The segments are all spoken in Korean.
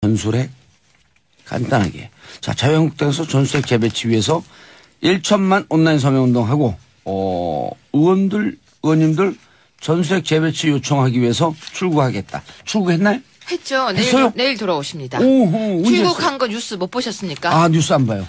전술핵 간단하게. 자, 자유한국당에서 전술핵 재배치 위해서 1천만 온라인 서명운동하고 의원님들 전술핵 재배치 요청하기 위해서 출국하겠다. 출국했나요? 했죠. 내일 돌아오십니다. 오호, 출국한 거 뉴스 못 보셨습니까? 아, 뉴스 안 봐요.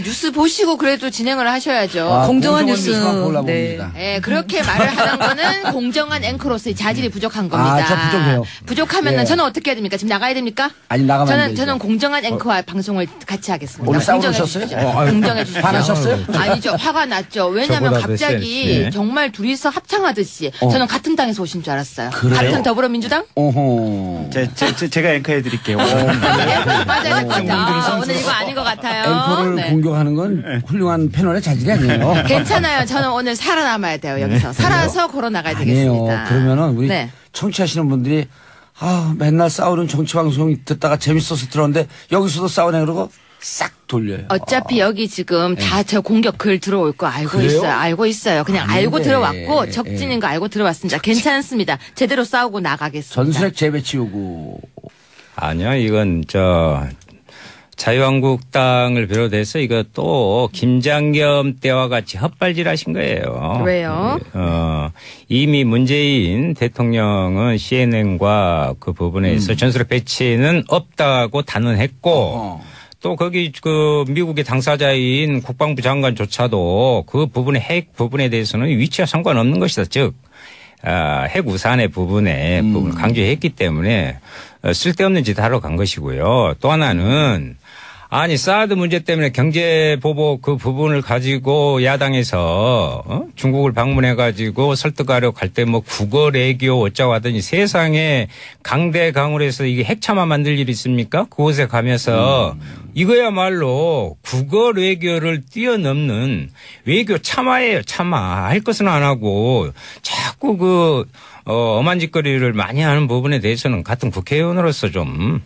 뉴스 보시고 그래도 진행을 하셔야죠. 아, 공정한 뉴스만 네. 골라봅니다. 네, 그렇게 말을 하는 거는 공정한 앵커로서의 자질이 부족한 겁니다. 저 부족해요. 부족하면은 예. 저는 어떻게 해야 됩니까? 지금 나가야 됩니까? 아니, 나가면 안 되죠. 저는 공정한 앵커와 방송을 같이 하겠습니다. 오늘 공정해 싸우셨어요? 주십시오. 공정해 주십시오. 화나셨어요? 아니죠. 화가 났죠. 왜냐하면 저보다 갑자기 네. 정말 둘이서 합창하듯이 저는 같은 당에서 오신 줄 알았어요. 그래요? 같은 더불어민주당? 오호. 제가 앵커 해드릴게요. 맞아야 될 것 같아요. 오늘 이거 아닌 것 같아요. 앵커를 네. 공격하는 건 훌륭한 패널의 자질이 아니에요. 괜찮아요. 저는 오늘 살아남아야 돼요. 여기서. 살아서 걸어 나가야 되겠습니다. 아니에요. 그러면은 우리 네. 청취하시는 분들이 맨날 싸우는 정치 방송 듣다가 재밌어서 들었는데 여기서도 싸우네 그러고 싹 돌려요. 어차피 여기 지금 다 저 공격 글 들어올 거 알고 그래요? 있어요. 알고 있어요. 그냥 아닌데. 알고 들어왔고 적진인 거 알고 들어왔습니다. 괜찮습니다. 제대로 싸우고 나가겠습니다. 전술핵 재배치 요구. 아니요, 이건 자유한국당을 비롯해서 이거 또 김장겸 때와 같이 헛발질하신 거예요. 왜요? 이미 문재인 대통령은 CNN과 그 부분에서 전술핵 배치는 없다고 단언했고 또 거기 그 미국의 당사자인 국방부 장관조차도 그 부분의 핵 부분에 대해서는 위치와 상관없는 것이다. 즉 핵 우산의 부분을 강조했기 때문에 쓸데없는 짓 하러 간 것이고요. 또 하나는 사드 문제 때문에 경제 보복 그 부분을 가지고 야당에서 중국을 방문해 가지고 설득하려고 할 때 국어 외교 어쩌고 하더니 세상에 강대강으로 해서 이게 핵참화 만들 일이 있습니까? 그곳에 가면서 이거야말로 국어 외교를 뛰어넘는 외교 참화예요. 참화. 할 것은 안 하고 자꾸 엄한 짓거리를 많이 하는 부분에 대해서는 같은 국회의원으로서 좀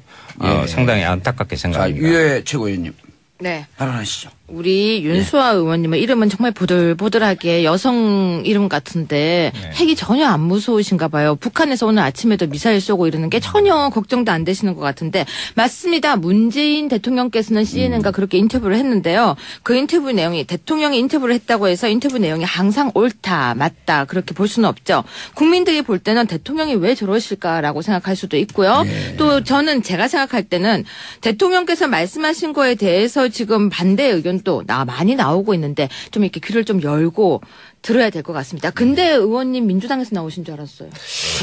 상당히 안타깝게 생각합니다. 자, 유해 최고위원님. 네. 발언하시죠. 우리 윤수아 의원님의 이름은 정말 보들보들하게 여성 이름 같은데 핵이 전혀 안 무서우신가 봐요. 북한에서 오늘 아침에도 미사일 쏘고 이러는 게 전혀 걱정도 안 되시는 것 같은데 맞습니다. 문재인 대통령께서는 CNN과 그렇게 인터뷰를 했는데요. 그 인터뷰 내용이 대통령이 인터뷰를 했다고 해서 인터뷰 내용이 항상 옳다 맞다 그렇게 볼 수는 없죠. 국민들이 볼 때는 대통령이 왜 저러실까라고 생각할 수도 있고요. 또 저는 제가 생각할 때는 대통령께서 말씀하신 거에 대해서 지금 반대 의견 또 많이 나오고 있는데 좀 이렇게 귀를 좀 열고 들어야 될 것 같습니다. 근데 의원님 민주당에서 나오신 줄 알았어요.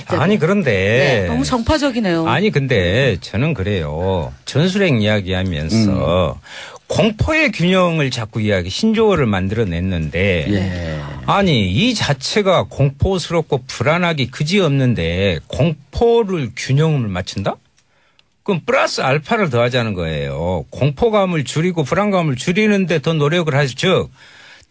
갑자기. 그런데 너무 정파적이네요. 근데 저는 그래요. 전술핵 이야기하면서 공포의 균형을 자꾸 신조어를 만들어냈는데 이 자체가 공포스럽고 불안하기 그지없는데 공포를 균형을 맞춘다? 그럼 플러스 알파를 더하자는 거예요. 공포감을 줄이고 불안감을 줄이는데 더 노력을 하죠. 즉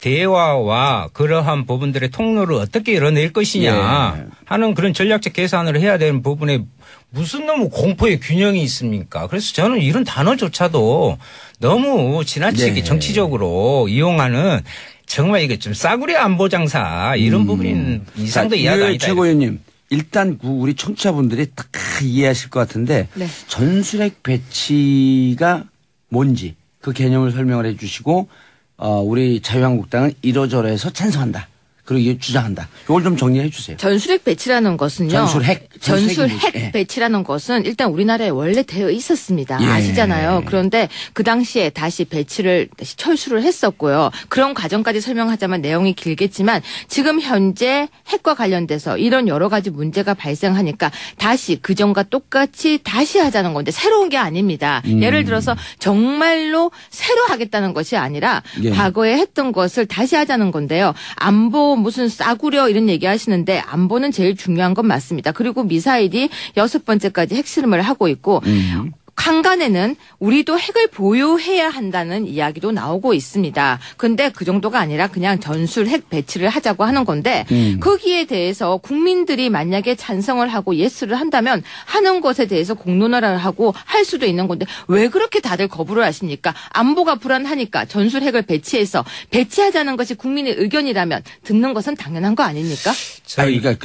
대화와 그러한 부분들의 통로를 어떻게 열어낼 것이냐 하는 그런 전략적 계산을 해야 되는 부분에 무슨 너무 공포의 균형이 있습니까? 그래서 저는 이런 단어조차도 너무 지나치게 정치적으로 이용하는 정말 이게 좀 싸구려 안보 장사 이런 부분인 이상도 이해가 아니다. 최고위원님. 일단 우리 청취자분들이 딱 이해하실 것 같은데 전술핵 배치가 뭔지 그 개념을 설명을 해 주시고 우리 자유한국당은 이러저러해서 찬성한다. 그리고 이게 주장한다. 이걸 좀 정리해 주세요. 전술핵 배치라는 것은요. 전술핵 배치라는 것은 일단 우리나라에 원래 되어 있었습니다. 아시잖아요. 그런데 그 당시에 다시 배치를 다시 철수를 했었고요. 그런 과정까지 설명하자면 내용이 길겠지만 지금 현재 핵과 관련돼서 이런 여러 가지 문제가 발생하니까 다시 그전과 똑같이 다시 하자는 건데 새로운 게 아닙니다. 예를 들어서 정말로 새로 하겠다는 것이 아니라 과거에 했던 것을 다시 하자는 건데요. 안보 무슨 싸구려 이런 얘기 하시는데 안보는 제일 중요한 건 맞습니다. 그리고 미사일이 6번째까지 핵실험을 하고 있고 한간에는 우리도 핵을 보유해야 한다는 이야기도 나오고 있습니다. 그런데 그 정도가 아니라 그냥 전술 핵 배치를 하자고 하는 건데 거기에 대해서 국민들이 만약에 찬성을 하고 예스를 한다면 하는 것에 대해서 공론화를 하고 할 수도 있는 건데 왜 그렇게 다들 거부를 하십니까? 안보가 불안하니까 전술 핵을 배치하자는 것이 국민의 의견이라면 듣는 것은 당연한 거 아닙니까? 그러니까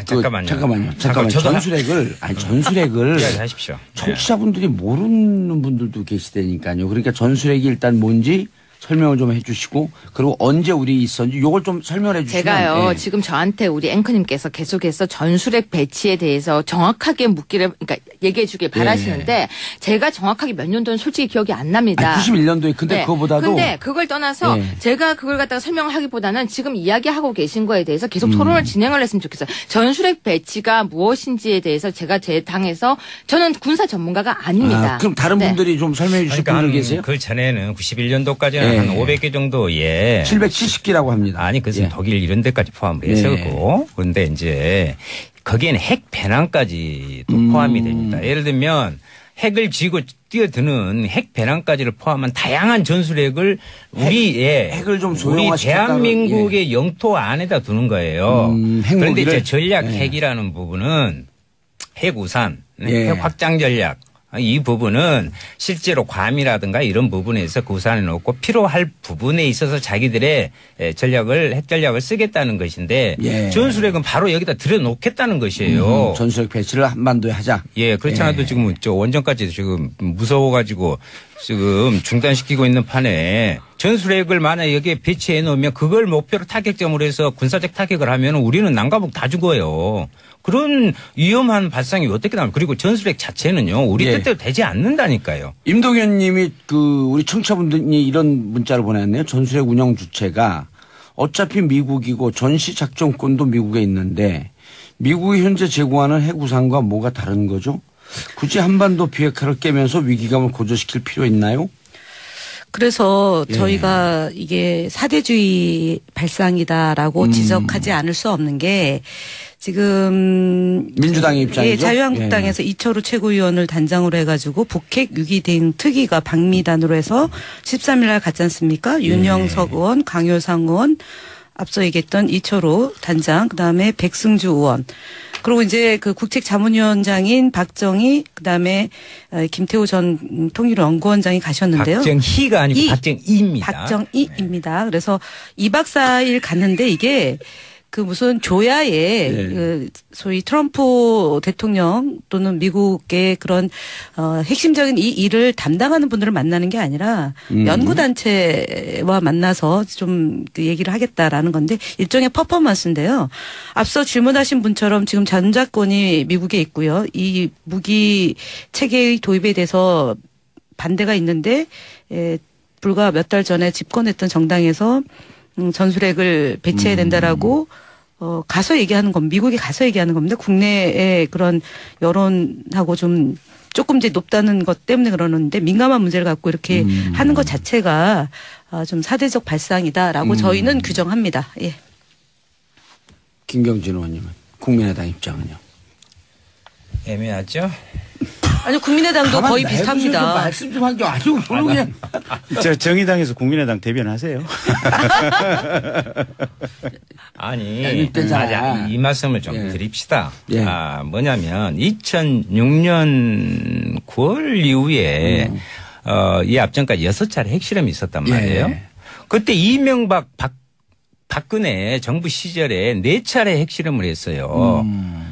잠깐만요. 잠깐만요. 전술핵을 이야기하십시오. 청취자분들이 뭘 모르는 분들도 계시다니까요. 그러니까 전술핵이 일단 뭔지 설명을 좀 해주시고 그리고 언제 우리 있었는지 요걸 좀 설명해 주시면. 제가요. 지금 저한테 우리 앵커님께서 계속해서 전술핵 배치에 대해서 정확하게 그러니까 얘기해 주길 바라시는데 제가 정확하게 몇 년도는 솔직히 기억이 안 납니다. 91년도에 근데 그거보다도. 근데 그걸 떠나서 제가 그걸 갖다가 설명하기보다는 지금 이야기하고 계신 거에 대해서 계속 토론을 진행을 했으면 좋겠어요. 전술핵 배치가 무엇인지에 대해서 제가 제 당에서 저는 군사 전문가가 아닙니다. 그럼 다른 분들이 좀 설명해 주실 분들 계세요? 그 전에는 91년도까지는 한 500개 정도에 770기라고 합니다. 아니 그것은 독일 이런 데까지 포함을 해서고 그런데 이제 거기에는 핵 배낭까지도 포함이 됩니다. 예를 들면 핵을 쥐고 뛰어드는 핵 배낭까지를 포함한 다양한 전술핵을 핵을 좀 우리 대한민국의 영토 안에다 두는 거예요. 그런데 이제 전략 핵이라는 부분은 핵 우산, 핵 확장 전략 이 부분은 실제로 괌이라든가 이런 부분에서 그 우산에 놓고 필요할 부분에 있어서 자기들의 핵 전략을 쓰겠다는 것인데 전술핵은 바로 여기다 들여놓겠다는 것이에요. 전술핵 배치를 한반도에 하자. 그렇지 않아도 지금 저 원전까지 지금 무서워가지고 지금 중단시키고 있는 판에 전술핵을 만약 여기에 배치해 놓으면 그걸 목표로 타격점으로 해서 군사적 타격을 하면 우리는 남과북 다 죽어요. 그런 위험한 발상이 어떻게 나옵니까? 그리고 전술핵 자체는요. 우리 뜻대로 되지 않는다니까요. 임동현 님이 우리 청취자분들이 이런 문자를 보냈네요. 전술핵 운영 주체가 어차피 미국이고 전시 작전권도 미국에 있는데 미국이 현재 제공하는 핵우산과 뭐가 다른 거죠? 굳이 한반도 비핵화를 깨면서 위기감을 고조시킬 필요 있나요? 그래서 저희가 이게 사대주의 발상이다라고 지적하지 않을 수 없는 게 지금 민주당의 입장이죠. 자유한국당에서 이철우 최고위원을 단장으로 해가지고 북핵 위기 대응 특위가 방미단으로 해서 13일 날 갔지 않습니까? 윤영석 의원, 강효상 의원, 앞서 얘기했던 이철우 단장, 그다음에 백승주 의원. 그리고 이제 그 국책자문위원장인 박정희, 그다음에 김태호 전 통일연구원장이 가셨는데요. 박정희가 아니고 박정희입니다. 박정희입니다. 그래서 2박 4일 갔는데 이게 그 무슨 조야에 그 소위 트럼프 대통령 또는 미국의 그런 핵심적인 이 일을 담당하는 분들을 만나는 게 아니라 연구단체와 만나서 좀 그 얘기를 하겠다라는 건데 일종의 퍼포먼스인데요. 앞서 질문하신 분처럼 지금 전자권이 미국에 있고요. 이 무기 체계의 도입에 대해서 반대가 있는데 불과 몇 달 전에 집권했던 정당에서 전술핵을 배치해야 된다라고 가서 얘기하는 건 미국에 가서 얘기하는 겁니다. 국내의 그런 여론하고 좀 조금 이제 높다는 것 때문에 그러는데 민감한 문제를 갖고 이렇게 하는 것 자체가 좀 사대적 발상이다라고 저희는 규정합니다. 예. 김경진 의원님은 국민의당 입장은요? 애매하죠? 아니요, 국민의당도 거의 비슷합니다. 말씀 좀 하죠. 아주 그냥. 정의당에서 국민의당 대변하세요. 아니, 이 말씀을 좀 드립시다. 뭐냐면 2006년 9월 이후에 이 앞전까지 6차례 핵실험이 있었단 말이에요. 그때 이명박 박근혜 정부 시절에 4차례 핵실험을 했어요.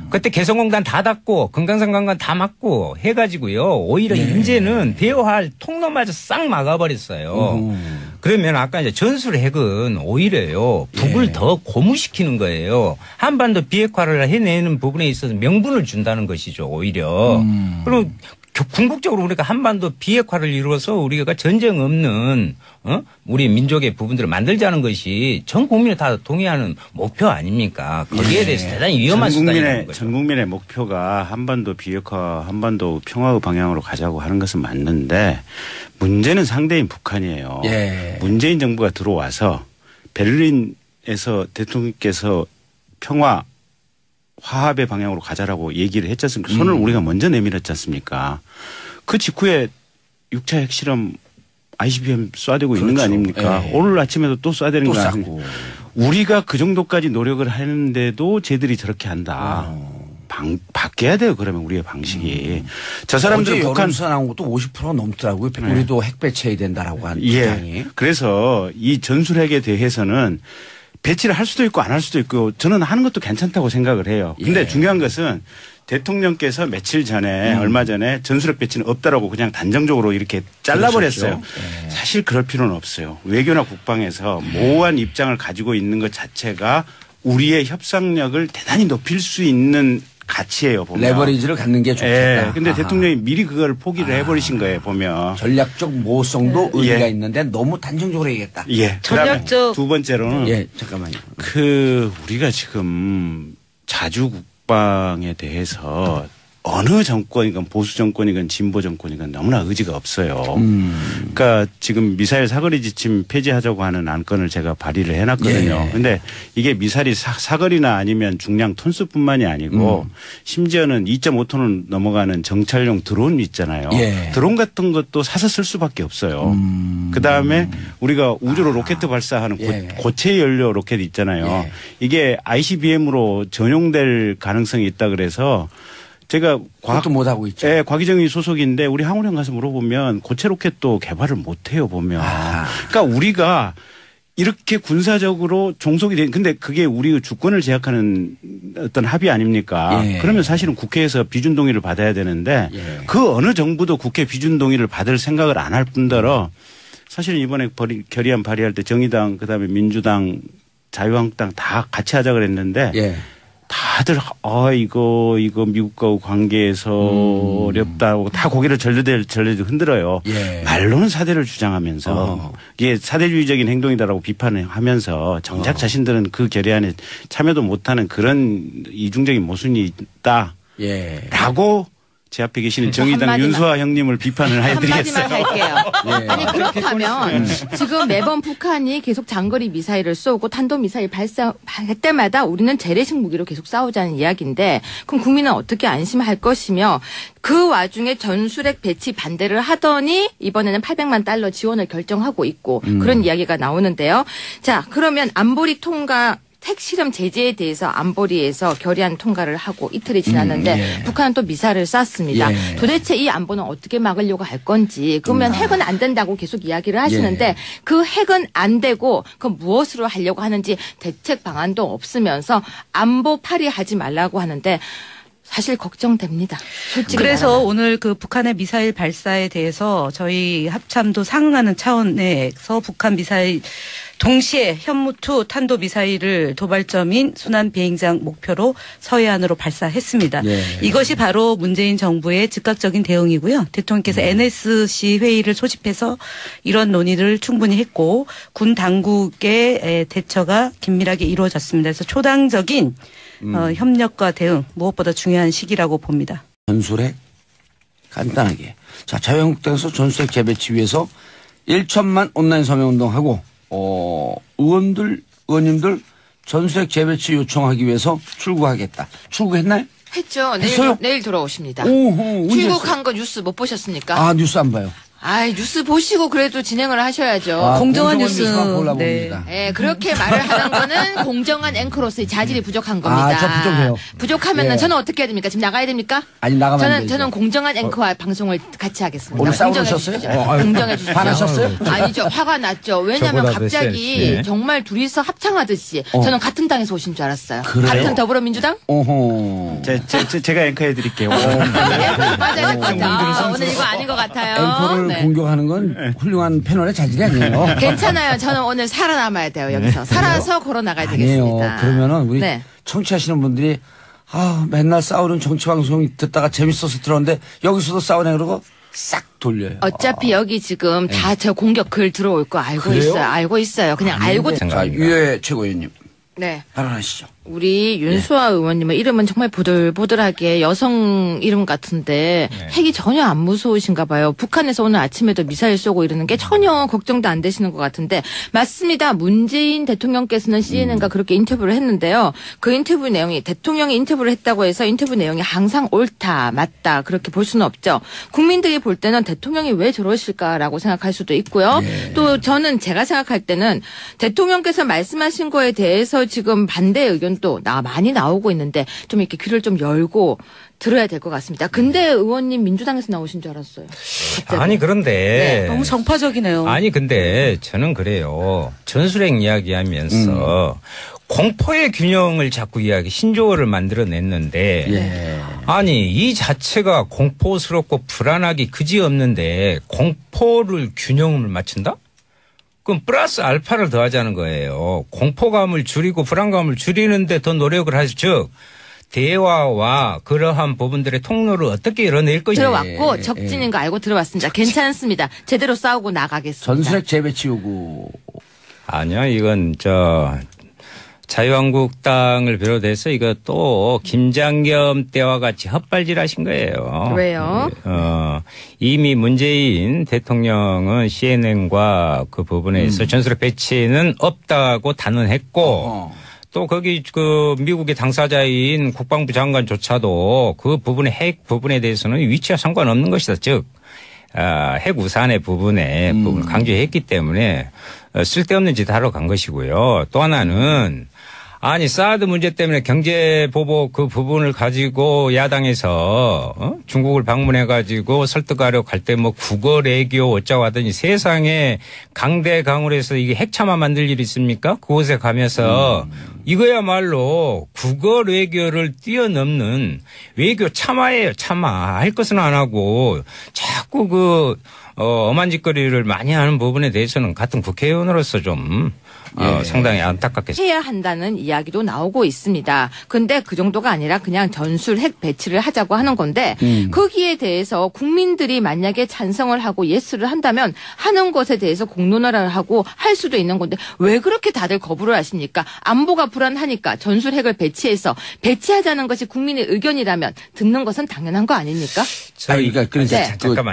그때 개성공단 다 닫고 금강산 관광 다 막고 해가지고요. 오히려 이제는 대화할 통로마저 싹 막아버렸어요. 그러면 아까 이제 전술핵은 오히려요. 북을 더 고무시키는 거예요. 한반도 비핵화를 해내는 부분에 있어서 명분을 준다는 것이죠. 오히려. 그리고 궁극적으로 우리가 한반도 비핵화를 이루어서 우리가 전쟁 없는 우리 민족의 부분들을 만들자는 것이 전 국민이 다 동의하는 목표 아닙니까? 거기에 대해서 대단히 위험한 수단이라는 거죠. 전 국민의 목표가 한반도 비핵화, 한반도 평화의 방향으로 가자고 하는 것은 맞는데 문제는 상대인 북한이에요. 문재인 정부가 들어와서 베를린에서 대통령께서 평화 화합의 방향으로 가자라고 얘기를 했지 않습니까? 손을 우리가 먼저 내밀었지 않습니까? 그 직후에 6차 핵실험 ICBM 쏴대고 있는 거 아닙니까? 오늘 아침에도 또 쏴대는 거 아니고. 우리가 그 정도까지 노력을 하는데도 쟤들이 저렇게 한다. 바뀌어야 돼요. 그러면 우리의 방식이. 저 사람들은 북한 여론조사 나온 것도 50% 넘더라고요. 우리도 핵 배치해야 된다라고 하는 입장이. 그래서 이 전술핵에 대해서는 배치를 할 수도 있고 안 할 수도 있고 저는 하는 것도 괜찮다고 생각을 해요. 근데 중요한 것은 대통령께서 며칠 전에 얼마 전에 전술핵 배치는 없다라고 그냥 단정적으로 이렇게 잘라버렸어요. 네. 사실 그럴 필요는 없어요. 외교나 국방에서 모호한 입장을 가지고 있는 것 자체가 우리의 협상력을 대단히 높일 수 있는 가치예요. 보면. 레버리지를 갖는 게 좋겠다. 그런데 대통령이 미리 그걸 포기를 해버리신 거예요. 보면. 전략적 모성도 의미가 있는데 너무 단정적으로 얘기했다. 예. 전략적. 두 번째로는 잠깐만요. 우리가 지금 자주 국방에 대해서 어느 정권이건 보수 정권이건 진보 정권이건 너무나 의지가 없어요. 그러니까 지금 미사일 사거리 지침 폐지하자고 하는 안건을 제가 발의를 해놨거든요. 그런데 이게 미사일이 사거리나 아니면 중량 톤수뿐만이 아니고 심지어는 2.5톤을 넘어가는 정찰용 드론 있잖아요. 드론 같은 것도 사서 쓸 수밖에 없어요. 그다음에 우리가 우주로 로켓 발사하는 고체 연료 로켓 있잖아요. 이게 ICBM으로 전용될 가능성이 있다 그래서 제가 그것도 못 하고 있죠. 과기정이 소속인데 우리 항우령 가서 물어보면 고체 로켓도 개발을 못 해요 보면. 그러니까 우리가 이렇게 군사적으로 종속이 된 근데 그게 우리 주권을 제약하는 어떤 합의 아닙니까? 그러면 사실은 국회에서 비준 동의를 받아야 되는데 그 어느 정부도 국회 비준 동의를 받을 생각을 안 할 뿐더러 사실은 이번에 결의안 발의할 때 정의당 그다음에 민주당 자유한국당 다 같이 하자 그랬는데 다들 이거 미국과 관계에서 어렵다고 다 고개를 절레절 흔들어요. 말로는 사대를 주장하면서 이게 사대주의적인 행동이다라고 비판을 하면서 정작 자신들은 그 결의안에 참여도 못하는 그런 이중적인 모순이 있다라고 제 앞에 계시는 정의당 윤수아 형님을 비판을 해드리겠어요. 한마디만 할게요. 아니 그렇다면 지금 매번 북한이 계속 장거리 미사일을 쏘고 탄도미사일 발사할 때마다 우리는 재래식 무기로 계속 싸우자는 이야기인데 그럼 국민은 어떻게 안심할 것이며 그 와중에 전술핵 배치 반대를 하더니 이번에는 800만 달러 지원을 결정하고 있고 그런 이야기가 나오는데요. 자 그러면 안보리 통과 핵실험 제재에 대해서 안보리에서 결의안 통과를 하고 이틀이 지났는데 북한은 또 미사일을 쐈습니다. 도대체 이 안보는 어떻게 막으려고 할 건지 그러면 핵은 안 된다고 계속 이야기를 하시는데 그 핵은 안 되고 그 무엇으로 하려고 하는지 대책 방안도 없으면서 안보 파리하지 말라고 하는데 사실 걱정됩니다. 솔직히 그래서 말하면. 오늘 그 북한의 미사일 발사에 대해서 저희 합참도 상응하는 차원에서 북한 미사일 동시에 현무2 탄도미사일을 도발점인 순안 비행장 목표로 서해안으로 발사했습니다. 이것이 바로 문재인 정부의 즉각적인 대응이고요. 대통령께서 NSC 회의를 소집해서 이런 논의를 충분히 했고 군 당국의 대처가 긴밀하게 이루어졌습니다. 그래서 초당적인 협력과 대응 무엇보다 중요한 시기라고 봅니다. 전술핵 간단하게. 자, 자유한국당에서 전술핵 재배치 위해서 1천만 온라인 서명운동하고 의원님들 전술핵 재배치 요청하기 위해서 출구하겠다. 출구했나요? 했죠. 내일 돌아오십니다. 출국한 거 뉴스 못 보셨습니까? 뉴스 안 봐요. 뉴스 보시고 그래도 진행을 하셔야죠. 공정한 뉴스. 네, 그렇게 말을 하는 거는 공정한 앵커로서의 자질이 부족한 겁니다. 저 부족해요. 부족하면은 저는 어떻게 해야 됩니까? 지금 나가야 됩니까? 아니, 나가면 안 되죠. 저는 공정한 앵커와 방송을 같이 하겠습니다. 오늘 싸우셨어요? 공정해 주십시오. 화나셨어요? 아니죠. 화가 났죠. 왜냐하면 갑자기 정말 둘이서 합창하듯이 저는 같은 당에서 오신 줄 알았어요. 그래요? 같은 더불어민주당? 제가 앵커 해드릴게요. 맞아요. 오늘 이거 아닌 것 같아요. 앵커를 공격하는 건 훌륭한 패널의 자질이 아니에요. 괜찮아요. 저는 오늘 살아남아야 돼요. 여기서. 살아서 걸어 나가야 되겠습니다. 그러면은 우리 청취하시는 분들이 맨날 싸우는 정치방송 듣다가 재밌어서 들었는데 여기서도 싸우네 그러고 싹 돌려요. 어차피 여기 지금 다 저 공격 글 들어올 거 알고 있어요. 알고 있어요. 그냥 알고. 자, 유해 최고위원님. 네. 발언하시죠. 우리 윤수아 의원님의 이름은 정말 보들보들하게 여성 이름 같은데 핵이 전혀 안 무서우신가 봐요. 북한에서 오늘 아침에도 미사일 쏘고 이러는 게 전혀 걱정도 안 되시는 것 같은데 맞습니다. 문재인 대통령께서는 CNN과 그렇게 인터뷰를 했는데요. 그 인터뷰 내용이 대통령이 인터뷰를 했다고 해서 인터뷰 내용이 항상 옳다 맞다 그렇게 볼 수는 없죠. 국민들이 볼 때는 대통령이 왜 저러실까라고 생각할 수도 있고요. 또 저는 제가 생각할 때는 대통령께서 말씀하신 거에 대해서 지금 반대 의견 또 많이 나오고 있는데 좀 이렇게 귀를 좀 열고 들어야 될 것 같습니다. 근데 의원님 민주당에서 나오신 줄 알았어요. 갑자기. 아니 그런데 너무 정파적이네요. 아니 근데 저는 그래요. 전술핵 이야기하면서 공포의 균형을 자꾸 신조어를 만들어냈는데 아니 이 자체가 공포스럽고 불안하기 그지없는데 공포를 균형을 맞춘다? 그럼 플러스 알파를 더하자는 거예요. 공포감을 줄이고 불안감을 줄이는데 더 노력을 하죠. 즉 대화와 그러한 부분들의 통로를 어떻게 열어낼 것이냐. 들어왔고 적진인 거 알고 들어왔습니다. 괜찮습니다. 제대로 싸우고 나가겠습니다. 전술핵 재배치 요구. 아니요. 이건 자유한국당을 비롯해서 이거 또 김장겸 때와 같이 헛발질하신 거예요. 왜요? 이미 문재인 대통령은 CNN과 그 부분에서 전술핵 배치는 없다고 단언했고 또 거기 그 미국의 당사자인 국방부 장관조차도 그 부분의 핵 부분에 대해서는 위치와 상관없는 것이다. 즉 핵 우산의 부분을 강조했기 때문에 쓸데없는 짓 하러 간 것이고요. 또 하나는 아니 사드 문제 때문에 경제 보복 그 부분을 가지고 야당에서 중국을 방문해 가지고 설득하려 갈 때 뭐 국어 외교 어쩌고 하더니 세상에 강대강으로 해서 이게 핵참화 만들 일이 있습니까? 그곳에 가면서 이거야말로 국어 외교를 뛰어넘는 외교 참화예요. 참화. 할 것은 안 하고 자꾸 엄한 짓거리를 많이 하는 부분에 대해서는 같은 국회의원으로서 좀 상당히 안타깝게 해야 한다는 이야기도 나오고 있습니다. 근데 그 정도가 아니라 그냥 전술 핵 배치를 하자고 하는 건데 거기에 대해서 국민들이 만약에 찬성을 하고 예스를 한다면 하는 것에 대해서 공론화를 하고 할 수도 있는 건데 왜 그렇게 다들 거부를 하십니까? 안보가 불안하니까 전술 핵을 배치하자는 것이 국민의 의견이라면 듣는 것은 당연한 거 아닙니까?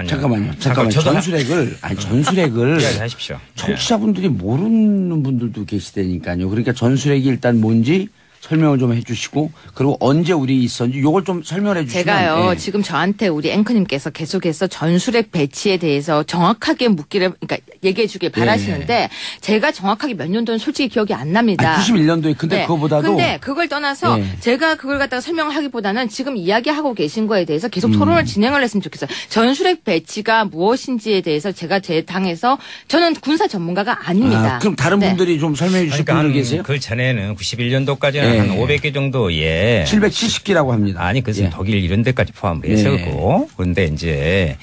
잠깐만요. 전술핵을 이야기하십시오. 청취자분들이 모르는 분들도 계시다니까요. 그러니까 전술핵이 일단 뭔지 설명을 좀 해주시고 그리고 언제 우리 있었는지 요걸 좀 설명해 주시면. 제가요 지금 저한테 우리 앵커님께서 계속해서 전술핵 배치에 대해서 정확하게 그러니까 얘기해 주길 바라시는데 제가 정확하게 몇 년도는 솔직히 기억이 안 납니다. 91년도에 근데 그거보다도. 근데 그걸 떠나서 제가 그걸 갖다가 설명을 하기보다는 지금 이야기하고 계신 거에 대해서 계속 토론을 진행을 했으면 좋겠어요. 전술핵 배치가 무엇인지에 대해서 제가 제 당에서 저는 군사 전문가가 아닙니다. 그럼 다른 분들이 좀 설명해 주실 분들 계세요? 그 전에는 91년도까지는 한 500개 정도에 770개라고 합니다. 아니 그것은 독일 이런 데까지 포함해서고 그런데 이제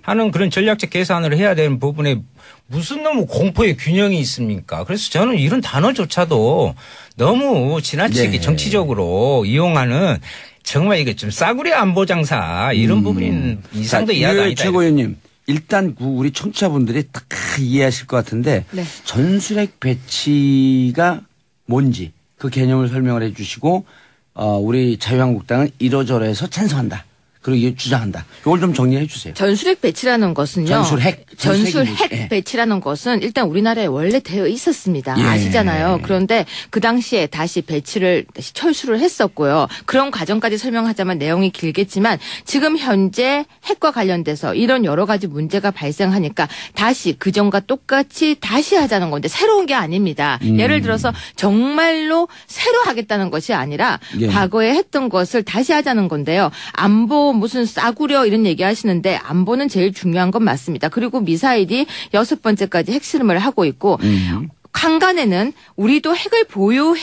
하는 그런 전략적 계산을 해야 되는 부분에 무슨 너무 공포의 균형이 있습니까? 그래서 저는 이런 단어조차도 너무 지나치게 정치적으로 이용하는 정말 이게 좀 싸구려 안보 장사 이런 부분인 이상도 이해가 아니다. 최고위원님. 일단 우리 청취자분들이 딱 이해하실 것 같은데 전술핵 배치가 뭔지 그 개념을 설명을 해 주시고 우리 자유한국당은 이러저러해서 찬성한다. 그리고 이게 주장한다. 이걸 좀 정리해 주세요. 전술핵 배치라는 것은요. 전술핵 배치라는 것은 일단 우리나라에 원래 되어 있었습니다. 아시잖아요. 그런데 그 당시에 다시 철수를 했었고요. 그런 과정까지 설명하자면 내용이 길겠지만 지금 현재 핵과 관련돼서 이런 여러 가지 문제가 발생하니까 다시 그전과 똑같이 다시 하자는 건데 새로운 게 아닙니다. 예를 들어서 정말로 새로 하겠다는 것이 아니라 과거에 했던 것을 다시 하자는 건데요. 안보 무슨 싸구려 이런 얘기 하시는데 안보는 제일 중요한 건 맞습니다. 그리고 미사일이 6번째까지 핵실험을 하고 있고 한간에는 우리도 핵을 보유해